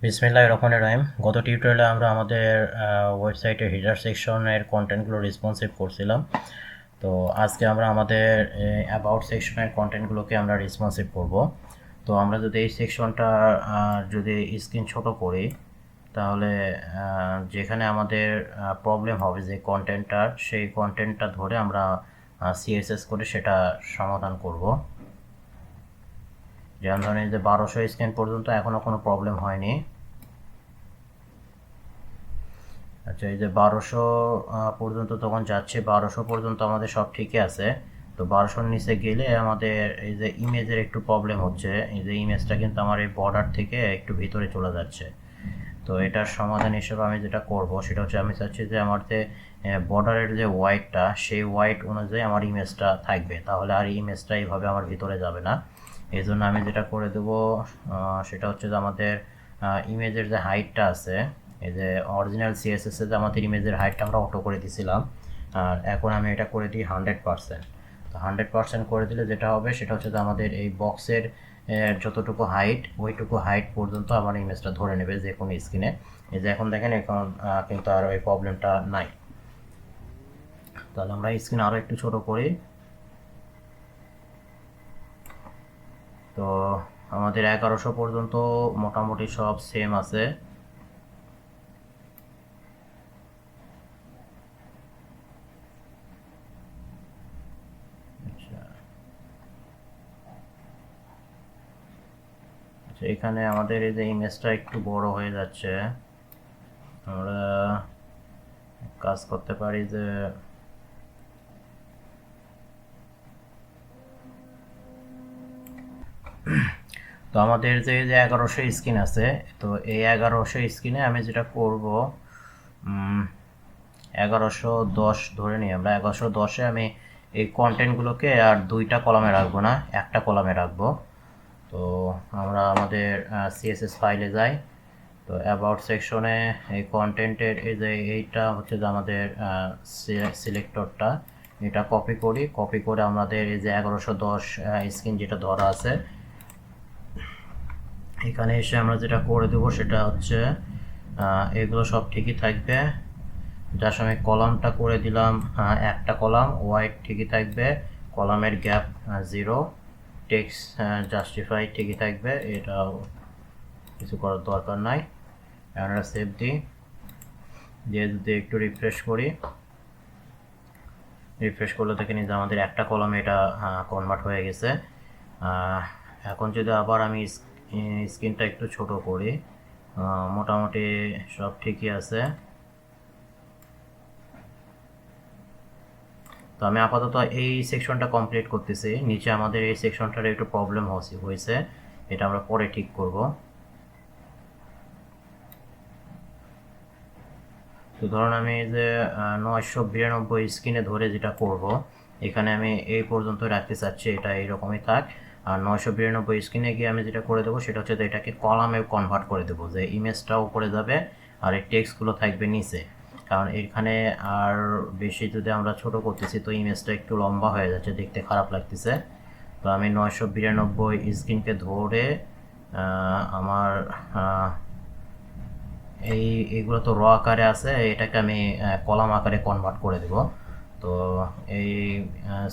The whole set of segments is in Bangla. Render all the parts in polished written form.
বিসমিল্লাহির রহমানির রহিম। গত টিউটোরিয়ালে আমরা আমাদের ওয়েবসাইটের হেডার সেকশনের কন্টেন্টগুলো রেসপন্সিভ করছিলাম। তো আজকে আমরা আমাদের অ্যাবাউট সেকশনের কন্টেন্টগুলোকে আমরা রেসপন্সিভ করব। তো আমরা যদি এই সেকশনটা যদি স্ক্রিন ছোট করি, তাহলে যেখানে আমাদের প্রবলেম হবে যে কন্টেন্টটার, সেই কন্টেন্টটা ধরে আমরা সিএসএস করে সেটা সমাধান করব। যেমন ধরেন এই যে 1200 স্ক্রিন পর্যন্ত এখনও কোনো প্রবলেম হয়নি। আচ্ছা, এই যে 1200 পর্যন্ত তখন যাচ্ছে, 1200 পর্যন্ত আমাদের সব ঠিকই আছে। তো 1200-র নিচে গেলে আমাদের এই যে ইমেজের একটু প্রবলেম হচ্ছে। এই যে ইমেজটা কিন্তু আমার এই বর্ডার থেকে একটু ভিতরে চলে যাচ্ছে। তো এটার সমাধান হিসেবে আমি যেটা করব সেটা হচ্ছে, আমি চাচ্ছি যে আমার যে বর্ডারের যে হোয়াইটটা, সেই হোয়াইট অনুযায়ী আমার ইমেজটা থাকবে, তাহলে আর ইমেজটা এইভাবে আমার ভিতরে যাবে না। এই জন্য আমি যেটা করে দেবো সেটা হচ্ছে যে আমাদের ইমেজের যে হাইটটা আছে, এই যে অরিজিনাল সিএসএস এ যে আমাদের ইমেজের হাইটটা আমরা অটো করে দিয়েছিলাম, আর এখন আমি এটা করে দিই 100%। তো 100% করে দিলে যেটা হবে সেটা হচ্ছে যে আমাদের এই বক্সের যতটুকু হাইট, ওইটুকু হাইট পর্যন্ত আমার ইমেজটা ধরে নেবে যে কোনো স্ক্রিনে। এই যে এখন দেখেন, এখন কিন্তু আর ওই প্রবলেমটা নাই। তাহলে আমরা স্ক্রিন আরও একটু ছোট করি। তো আমাদের 1100 পর্যন্ত মোটামুটি সব সেম আছে। এখানে আমাদের এই যে ইমেজটা একটু বড় হয়ে যাচ্ছে, আমরা কাজ করতে পারি যে তো আমাদের যে 1100 স্ক্রিন আছে, তো এই 1100 স্ক্রিনে আমি যেটা করব, 1110 ধরে নিই আমরা। 1110-এ আমি এই কন্টেন্টগুলোকে আর দুইটা কলামে রাখবো না, একটা কলামে রাখবো। তো আমরা আমাদের সিএসএস ফাইলে যাই। তো অ্যাবাউট সেকশনে এই কন্টেন্টের এই যে এইটা হচ্ছে যে আমাদের সিলেক্টরটা, এটা কপি করে আমাদের এই যে 1110 স্ক্রিন যেটা ধরা আছে, এখানে এসে আমরা যেটা করে দেবো সেটা হচ্ছে এগুলো সব ঠিকই থাকবে। যার সময় কলামটা করে দিলাম একটা কলাম, হোয়াইট ঠিকই থাকবে, কলামের গ্যাপ 0, টেক্সট জাস্টিফাই ঠিকই থাকবে, এটাও কিছু করার দরকার নাই। আমরা সেভ দিই, দিয়ে যদি একটু রিফ্রেশ করি, রিফ্রেশ করলে দেখে নিই যে আমাদের একটা কলামে এটা কনভার্ট হয়ে গেছে। এখন যদি আবার আমি স্ক্রিনটা একটু ছোট করি, মোটামুটি সব ঠিকই আছে। তো আমি আপাতত এই সেকশনটা কমপ্লিট করতেছি। নিচে আমাদের এই সেকশনটার একটু প্রবলেম হয়েছে, এটা আমরা পরে ঠিক করব। তো ধরুন আমি এই যে 992 স্ক্রিনে ধরে যেটা করব, এখানে আমি এই পর্যন্ত রাখতে চাচ্ছি, এটা এইরকমই থাক। আর 992 স্ক্রিনে গিয়ে আমি যেটা করে দেবো সেটা হচ্ছে যে এটাকে কলামে কনভার্ট করে দেবো, যে ইমেজটা উপরে যাবে আর এই টেক্সটগুলো থাকবে নিচে। কারণ এখানে আর বেশি যদি আমরা ছোট করতেছি তো ইমেজটা একটু লম্বা হয়ে যাচ্ছে, দেখতে খারাপ লাগতেছে। তো আমি 992 স্ক্রিনকে ধরে আমার এইগুলো তো র আকারে আছে, এটাকে আমি কলাম আকারে কনভার্ট করে দেব। তো এই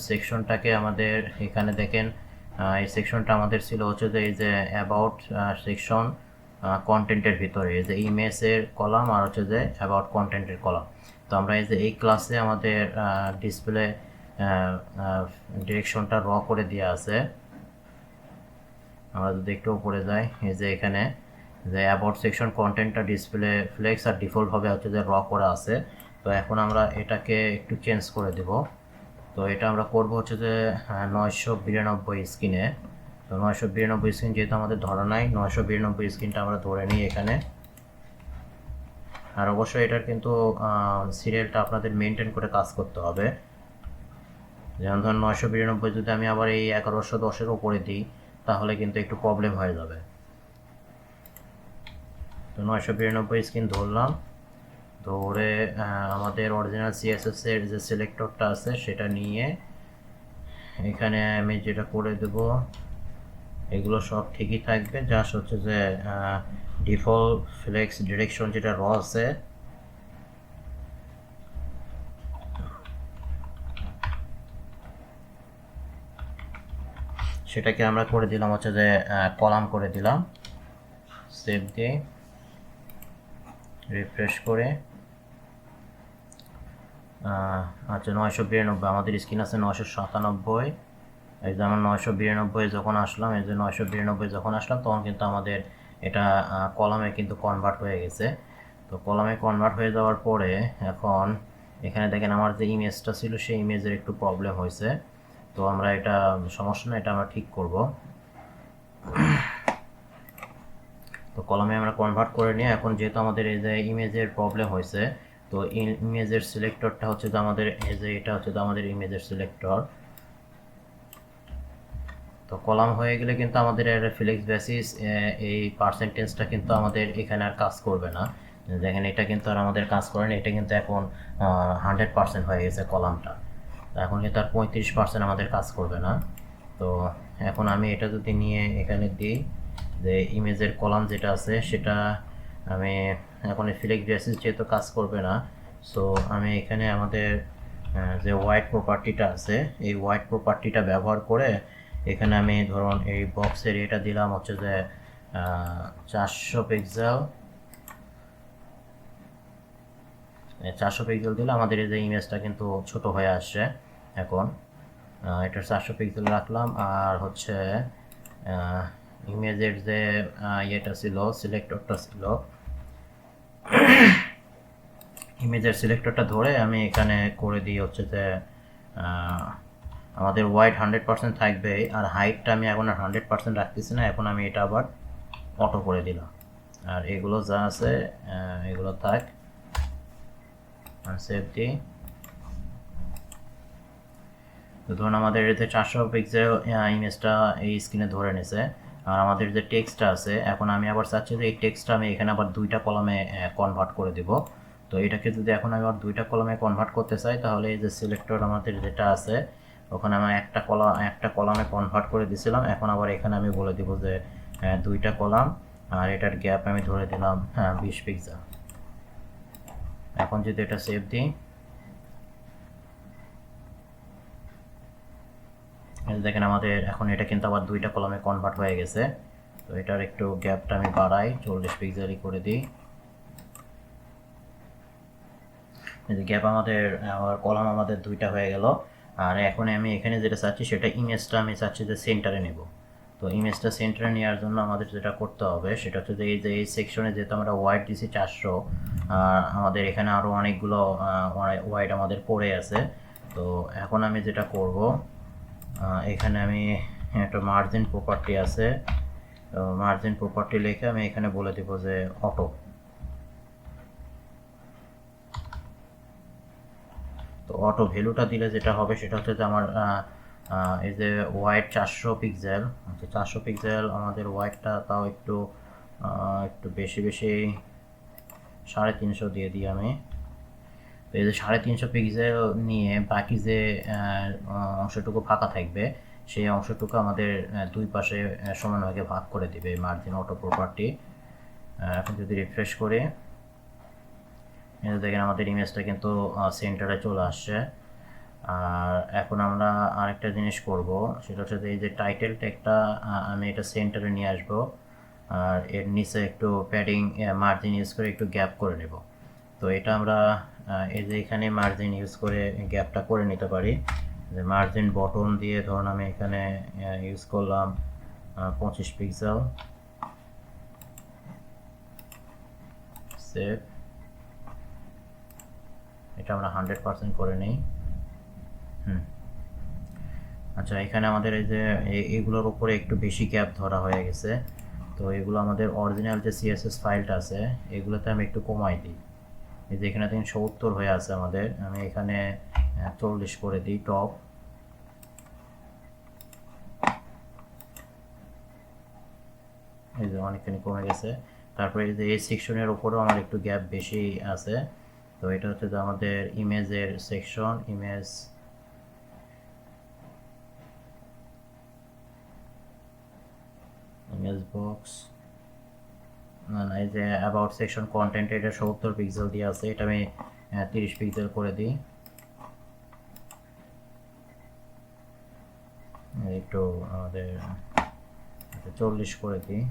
সেকশনটাকে আমাদের এখানে দেখেন, এই সেকশনটা আমাদের ছিল হচ্ছে যে এই যে অ্যাবাউট সেকশন কন্টেন্টের ভিতরে এই যে ইমেজের কলাম আর হচ্ছে যে অ্যাবাউট কন্টেন্টের কলাম। তো আমরা এই যে এই ক্লাসে আমাদের ডিসপ্লে ডিরেকশনটা র করে দেওয়া আছে। আমরা যদি একটু উপরে যাই, এই যে এখানে যে অ্যাবাউট সেকশন কন্টেন্টটা ডিসপ্লে ফ্লেক্স আর ডিফল্টভাবে হচ্ছে যে র করা আছে। তো এখন আমরা এটাকে একটু চেঞ্জ করে দেব। তো এটা আমরা করব হচ্ছে যে 992 স্ক্রিনে। তো 992 স্ক্রিন যেহেতু আমাদের ধরা নাই, 992 স্ক্রিনটা আমরা ধরে নিই এখানে। আর অবশ্যই এটার কিন্তু সিরিয়ালটা আপনাদের মেনটেন করে কাজ করতে হবে। যেমন ধরুন 992 যদি আমি আবার এই 1110-এর উপরে দিই, তাহলে কিন্তু একটু প্রবলেম হয়ে যাবে। তো 992 স্ক্রিন ধরলাম, ধরে আমাদের অরিজিনাল সিএসএস এর যে সিলেক্টরটা আছে সেটা নিয়ে এখানে আমি যেটা করে দেব, এগুলো সব ঠিকই থাকবে, জাস্ট হচ্ছে যে ডিফল্ট ফ্লেক্স ডিরেকশন যেটা র আছে সেটাকে আমরা করে দিলাম হচ্ছে যে কলাম করে দিলাম। সেভ দিয়ে রিফ্রেশ করে আচ্ছা 992 আমাদের স্ক্রিন আছে 997। এই যে আমরা 992 যখন আসলাম, এই যে 992 যখন আসলাম তখন কিন্তু আমাদের এটা কলামে কিন্তু কনভার্ট হয়ে গেছে। তো কলামে কনভার্ট হয়ে যাওয়ার পরে এখন এখানে দেখেন আমার যে ইমেজটা ছিল সেই ইমেজের একটু প্রবলেম হয়েছে। তো আমরা এটা সমস্যা না, এটা আমরা ঠিক করব। তো কলামে আমরা কনভার্ট করে নিয়ে এখন যেহেতু আমাদের এই যে ইমেজের প্রবলেম হয়েছে, তো ইমেজের সিলেক্টরটা হচ্ছে যে আমাদের এই যে এটা হচ্ছে যে আমাদের ইমেজের সিলেক্টর। তো কলাম হয়ে গেলে কিন্তু আমাদের এর ফ্লেক্স বেসিস এই পার্সেন্টেজটা কিন্তু আমাদের এখানে আর কাজ করবে না। দেখেন এটা কিন্তু আর আমাদের কাজ করে না, এটা কিন্তু এখন 100% হয়ে গেছে কলামটা। তো এখন কিন্তু আর 35% আমাদের কাজ করবে না। তো এখন আমি এটা যদি নিয়ে এখানে দিই যে ইমেজের কলাম যেটা আছে সেটা আমি এখন ফ্লেক্স বেসিস যেহেতু কাজ করবে না, সো আমি এখানে আমাদের যে হোয়াইট প্রপার্টিটা আছে এই হোয়াইট প্রপার্টিটা ব্যবহার করে এখানে আমি ধরুন এই বক্সের এটা দিলাম হচ্ছে যে 400 পিক্সেল। 400 পিক্সেল দিলে আমাদের এই যে ইমেজটা কিন্তু ছোট হয়ে আসছে। এখন এটা 400 পিক্সেল রাখলাম, আর হচ্ছে ইমেজের যে ইয়েটা ছিল সিলেক্টরটা ছিল, ইমেজের সিলেক্টরটা ধরে আমি এখানে করে দিই হচ্ছে যে আমাদের হোয়াইট 100% থাকবে, আর হাইটটা আমি এখন আর 100% রাখতেছি না, এখন আমি এটা আবার অটো করে দিলাম। আর এগুলো যা আছে এগুলো থাক, সেভ দিই। তো ধরুন আমাদের এতে 400 পিক্সেল ইমেজটা এই স্ক্রিনে ধরে নিছে। আর আমাদের যে টেক্সটটা আছে এখন আমি আবার চাচ্ছি যে এই টেক্সটটা আমি এখানে আবার দুইটা কলামে কনভার্ট করে দিব। তো এটাকে যদি এখন আমি আবার দুইটা কলামে কনভার্ট করতে চাই তাহলে এই যে সিলেক্টর আমাদের যেটা আছে ওখানে আমি একটা কলামে কনভার্ট করে দিয়েছিলাম, এখন আবার এখানে আমি বলে দিব যে দুইটা কলাম, আর এটার গ্যাপ আমি ধরে দিলাম 20 পিক্সেল। এখন যদি এটা সেভ দিই, দেখেন আমাদের এখন এটা কিন্তু আবার দুইটা কলামে কনভার্ট হয়ে গেছে। তো এটার একটু গ্যাপটা আমি বাড়াই, 40 পিক্সেলই করে দিই। এই যে গ্যাপ আমাদের কলাম আমাদের দুইটা হয়ে গেল। আর এখন আমি এখানে যেটা চাচ্ছি সেটা ইমেজটা আমি চাচ্ছি যে সেন্টারে নেব। তো ইমেজটা সেন্টারে নেওয়ার জন্য আমাদের যেটা করতে হবে সেটা হচ্ছে যে এই সেকশনে যেহেতু আমরা হোয়াইট দিছি 400, আমাদের এখানে আরও অনেকগুলো হোয়াইট আমাদের পড়ে আছে। তো এখন আমি যেটা করব, এখানে আমি একটা মার্জিন প্রপার্টি আছে, মার্জিন প্রপার্টি লিখে আমি এখানে বলে দেব যে অটো। তো অটো ভ্যালুটা দিলে যেটা হবে সেটা হচ্ছে যে আমার এই যে হোয়াইট 400 পিক্সেল, আচ্ছা 400 পিক্সেল আমাদের হোয়াইটটা তাও একটু একটু বেশি 350 দিয়ে দিই আমি। তো এই যে 350 পিক্সেল নিয়ে বাকি যে অংশটুকু ফাঁকা থাকবে সেই অংশটুকু আমাদের দুই পাশে সমানভাগে ভাগ করে দিবে মার্জিন অটো প্রপার্টি। এখন যদি রিফ্রেশ করি দেখেন আমাদের ইমেজটা কিন্তু সেন্টারে চলে আসছে। আর এখন আমরা আরেকটা জিনিস করব, সেটা হচ্ছে এই যে টাইটেল ট্যাগটা আমি এটা সেন্টারে নিয়ে আসব, আর এর নিচে একটু প্যাডিং মার্জিন ইউজ করে একটু গ্যাপ করে নেব। তো এটা আমরা এই যে এখানে মার্জিন ইউজ করে গ্যাপটা করে নিতে পারি। যে মার্জিন বটন দিয়ে ধরুন আমি এখানে ইউজ করলাম 25 পিক্সেল, সেভ। এটা আমরা 100% করে নিই। আচ্ছা এখানে আমাদের এই যে এগুলোর উপরে একটু বেশি গ্যাপ ধরা হয়ে গেছে। তো এগুলো আমাদের অরিজিনাল যে সিএসএস ফাইলটা আছে এগুলোতে আমি একটু কমাই দিই। এই যে এখানে 370 হয়ে আছে আমাদের, আমি এখানে 40 করে দিই টপ। এই যে অনেকখানি কমে গেছে। তারপরে এই যে এই সেকশনের উপরেও আমার একটু গ্যাপ বেশি আছে। তো এটা হচ্ছে যে আমাদের ইমেজের সেকশন, ইমেজ ইমেজ বক্স না না, এই যে অ্যাবাউট সেকশন কন্টেন্ট এটা 70 পিক্সেল দিয়ে আছে, এটা আমি 30 পিক্সেল করে দিই, একটু আমাদের 40 করে দিই।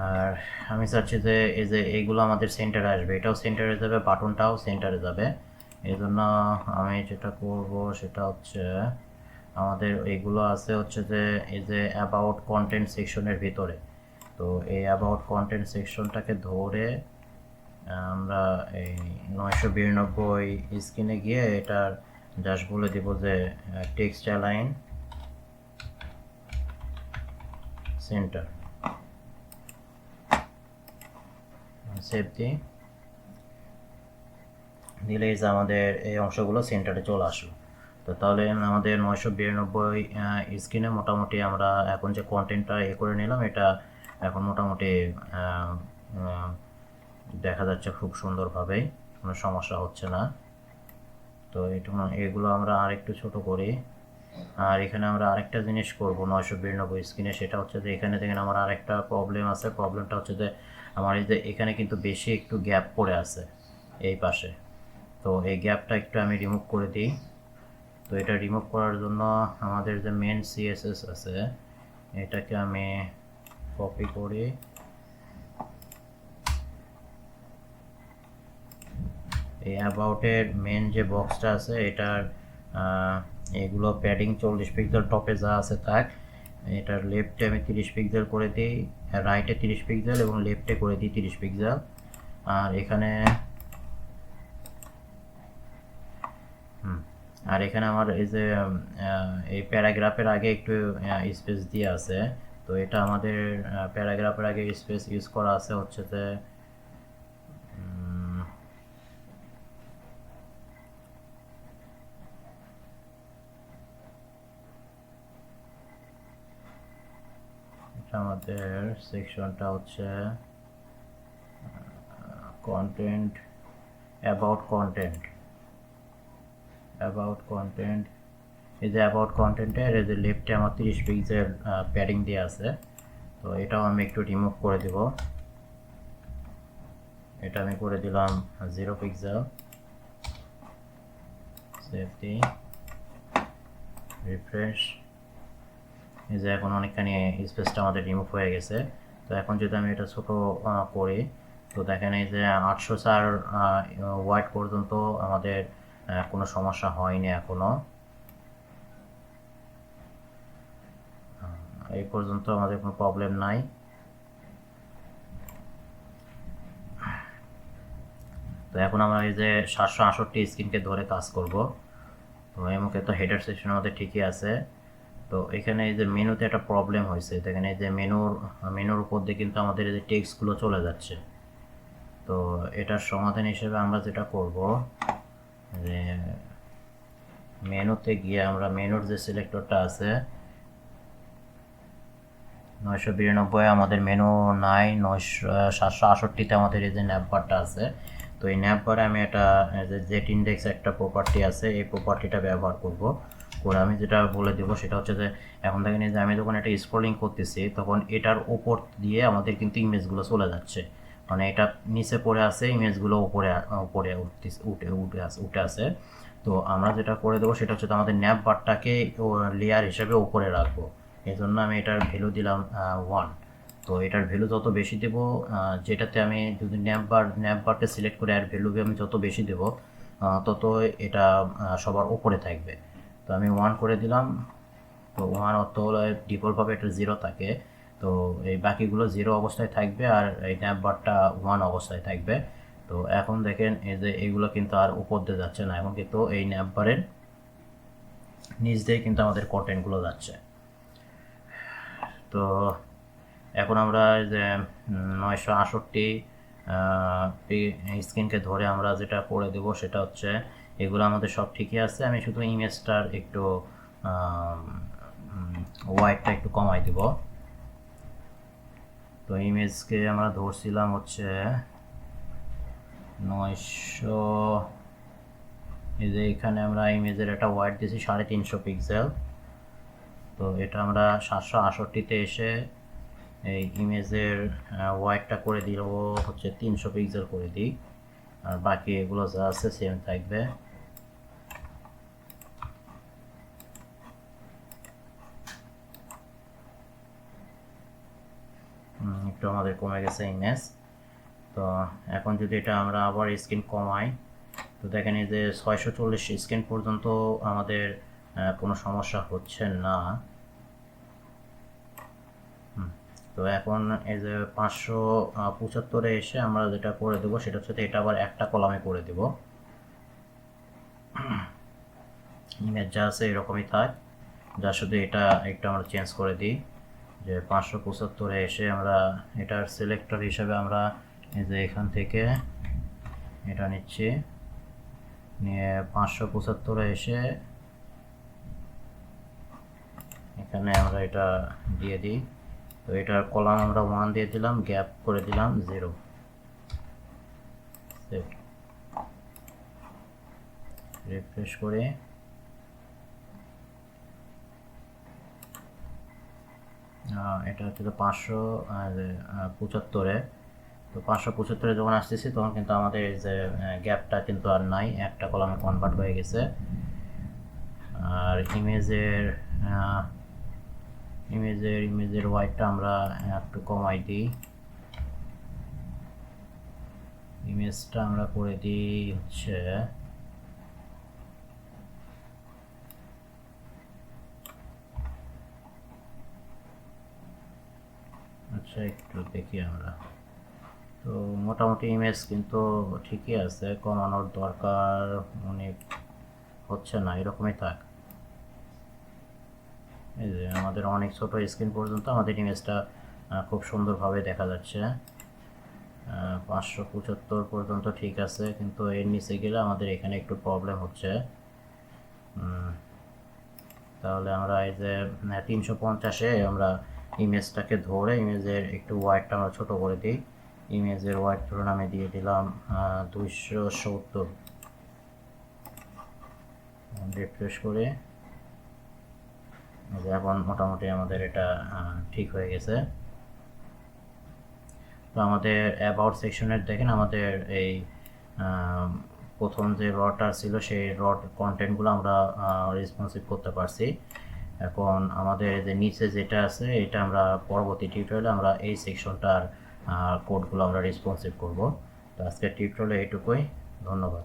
আর আমি চাচ্ছি যে এই যে এইগুলো আমাদের সেন্টারে আসবে, এটাও সেন্টারে যাবে, বাটনটাও সেন্টারে যাবে। এই জন্য আমি যেটা করব সেটা হচ্ছে আমাদের এইগুলো আছে হচ্ছে যে এই যে অ্যাবাউট কন্টেন্ট সেকশনের ভিতরে, তো এই অ্যাবাউট কন্টেন্ট সেকশনটাকে ধরে আমরা এই 992 স্ক্রিনে গিয়ে এটার জাস্ট বলে দিব যে টেক্সট অ্যালাইন সেন্টার, সেভ দিই, দিলেই যে আমাদের এই অংশগুলো সেন্টারে চলে আসলো। তো তাহলে আমাদের 992 স্ক্রিনে মোটামুটি আমরা এখন যে কন্টেন্টটা করে নিলাম, এটা এখন মোটামুটি দেখা যাচ্ছে খুব সুন্দরভাবেই, কোনো সমস্যা হচ্ছে না। তো এগুলো আমরা আরেকটু ছোট করি। আর এখানে আমরা আরেকটা জিনিস করব 992 স্ক্রিনে, সেটা হচ্ছে যে এখানে দেখেন আমার আরেকটা প্রবলেম আছে। প্রবলেমটা হচ্ছে যে আমার এই যে এখানে কিন্তু বেশি একটু গ্যাপ পড়ে আছে এই পাশে, তো এই গ্যাপটা একটু আমি রিমুভ করে দিই। তো এটা রিমুভ করার জন্য আমাদের যে মেন সিএসএস আছে এটাকে আমি কপি করি, এই অ্যাবাউটের মেন যে বক্সটা আছে এটার এগুলো প্যাডিং 40 পিক্সেল, টপে যা আছে থাক, এটার লেফটে আমি 30 পিক্সেল করে দিই, রাইটে 30 পিক্সেল এবং লেফটে করে দিই 30 পিক্সেল। আর এখানে আমার এই যে এই প্যারাগ্রাফের আগে একটু স্পেস দিয়ে আছে, তো এটা আমাদের প্যারাগ্রাফের আগে স্পেস ইউজ করা আছে হচ্ছে যে আমাদের সেকশনটা হচ্ছে কন্টেন্ট, অ্যাবাউট কন্টেন্ট, এই যে অ্যাবাউট কন্টেন্টের এই যে লেফটে আমার 30 পিক্সেল প্যাডিং দিয়ে আছে, তো এটাও আমি একটু রিমুভ করে দিব। এটা আমি করে দিলাম 0 পিক্সেল, সেভ দিই, রিফ্রেশ। এই যে এখন অনেকখানি স্পেসটা আমাদের রিমুভ হয়ে গেছে। তো এখন যদি আমি এটা ছোট করি, তো দেখেন এই যে 804 ওয়াট পর্যন্ত আমাদের কোনো সমস্যা হয়নি এখনো, এই পর্যন্ত আমাদের কোনো প্রবলেম নাই। তো এখন আমরা এই যে 768 স্ক্রিনকে ধরে কাজ করব। তো এই মুখে তো হেডার সেকশন আমাদের ঠিকই আছে। তো এখানে এই যে মেনুতে একটা প্রবলেম হয়েছে, দেখেন এই যে মেনুর উপর দিয়ে কিন্তু আমাদের এই যে টেক্সটগুলো চলে যাচ্ছে। তো এটার সমাধান হিসেবে আমরা যেটা করব যে মেনুতে গিয়ে আমরা মেনুর যে সিলেক্টরটা আছে 992 আমাদের মেনু নাই, 768তে আমাদের এই যে ন্যাপবারটা আছে। তো এই ন্যাপবারে আমি এটা যে জেট ইন্ডেক্স একটা প্রপার্টি আছে, এই প্রপার্টিটা ব্যবহার করব করে আমি যেটা বলে দেবো সেটা হচ্ছে যে এখন দেখেন যে আমি যখন এটা স্ক্রলিং করতেছি তখন এটার ওপর দিয়ে আমাদের কিন্তু ইমেজগুলো চলে যাচ্ছে, মানে এটা নিচে পড়ে আছে, ইমেজগুলো উপরে উপরে উঠে আসে। তো আমরা যেটা করে দেবো সেটা হচ্ছে আমাদের ন্যাপ বারটাকে লেয়ার হিসেবে উপরে রাখবো, এই জন্য আমি এটার ভ্যালু দিলাম 1। তো এটার ভ্যালু যত বেশি দেব, যেটাতে আমি যদি ন্যাপ বারকে সিলেক্ট করে আর ভ্যালু আমি যত বেশি দেব তত এটা সবার উপরে থাকবে। তো আমি 1 করে দিলাম। তো 1 অর্থ হলো ডিফল্টভাবে এটা 0 থাকে, তো এই বাকিগুলো 0 অবস্থায় থাকবে আর এই ন্যাপ বারটা 1 অবস্থায় থাকবে। তো এখন দেখেন এই যে এইগুলো কিন্তু আর উপর দিয়ে যাচ্ছে না, এখন কিন্তু এই ন্যাপ বারের নিচ দিয়ে কিন্তু আমাদের কন্টেন্টগুলো যাচ্ছে। তো এখন আমরা যে 968 স্ক্রিনকে ধরে আমরা যেটা করে দেব সেটা হচ্ছে এগুলো আমাদের সব ঠিকই আছে, আমি শুধু ইমেজটার একটু ওয়াইডটা একটু কমাই দেব। তো ইমেজকে আমরা ধরছিলাম হচ্ছে 900, এই যে এখানে আমরা ইমেজের একটা ওয়াইড দিয়েছি 350 পিক্সেল। তো এটা আমরা 768তে এসে এই ইমেজের ওয়াইডটা করে দিব হচ্ছে 300 পিক্সেল করে দিই, আর বাকি এগুলো যা আছে সেম থাকবে। একটু আমাদের কমে গেছে ইমেজ। তো এখন যদি এটা আমরা আবার স্ক্রিন কমাই, তো দেখেন এই যে 640 স্ক্রিন পর্যন্ত আমাদের কোনো সমস্যা হচ্ছে না। তো এখন এই যে 575-এ এসে আমরা যেটা করে দেবো সেটা হচ্ছে এটা আবার একটা কলামে করে দেব। ইমেজ যা আছে এরকমই থাক, যা শুধু এটা একটু আমরা চেঞ্জ করে দিই, যে 575-এ এসে আমরা এটার সিলেক্টর হিসেবে আমরা এই যে এখান থেকে এটা নিচ্ছি, নিয়ে 575-এ এসে এখানে আমরা এটা দিয়ে দিই। তো এটার কলাম আমরা 1 দিয়ে দিলাম, গ্যাপ করে দিলাম 0। রিফ্রেশ করে এটা হচ্ছে 575-এ। তো 575-এ যখন আসতেছি তখন কিন্তু আমাদের এই যে গ্যাপটা কিন্তু আর নাই, একটা কলামে কনভার্ট হয়ে গেছে। আর ইমেজের ওয়াইডটা আমরা একটু কমাই দিই, ইমেজটা আমরা করে দিই হচ্ছে আচ্ছা একটু দেখি আমরা। তো মোটামুটি ইমেজ কিন্তু ঠিকই আছে, কমানোর দরকার অনেক হচ্ছে না, এরকমই থাক। এই যে আমাদের অনেক ছোট স্ক্রিন পর্যন্ত আমাদের ইমেজটা খুব সুন্দরভাবে দেখা যাচ্ছে। 575 পর্যন্ত ঠিক আছে, কিন্তু এর নিচে গেলে আমাদের এখানে একটু প্রবলেম হচ্ছে। তাহলে আমরা এই যে 350-এ আমরা ইমেজটাকে ধরে ইমেজের একটু ওয়াইডটা আমরা ছোট করে দিই। ইমেজের ওয়াইড ধরুন আমি দিয়ে দিলাম 270। রিফ্রেশ করে এখন মোটামুটি আমাদের এটা ঠিক হয়ে গেছে। তো আমাদের অ্যাবাউট সেকশনের দেখেন আমাদের এই প্রথম যে রটা ছিল সেই রড কন্টেন্টগুলো আমরা রেসপন্সিভ করতে পারছি। এখন আমাদের যে নিচে যেটা আছে এটা আমরা পরবর্তী টিউটোরিয়ালে আমরা এই সেকশনটার কোডগুলো আমরা রেসপন্সিভ করব। তো আজকের টিউটোরিয়ালে এইটুকুই, ধন্যবাদ।